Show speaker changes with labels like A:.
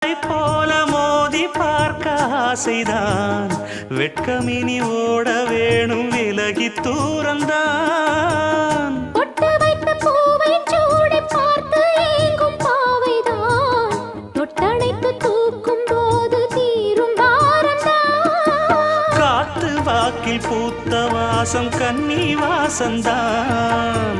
A: காற்றை போல மோதி பார்க்க ஆசைதான் வெட்கமினி ஓட வேணும் விலகி தூரந்தான்
B: பொட்டு வைத்த பூவை சூடி பார்த்து ஏங்கும் பாவைதான் தொட்டணைத்து தூக்கும் போது தீரும் பாரந்தான்
A: காத்து வாக்கில் பூத்த வாசம் கன்னி வாசந்தான்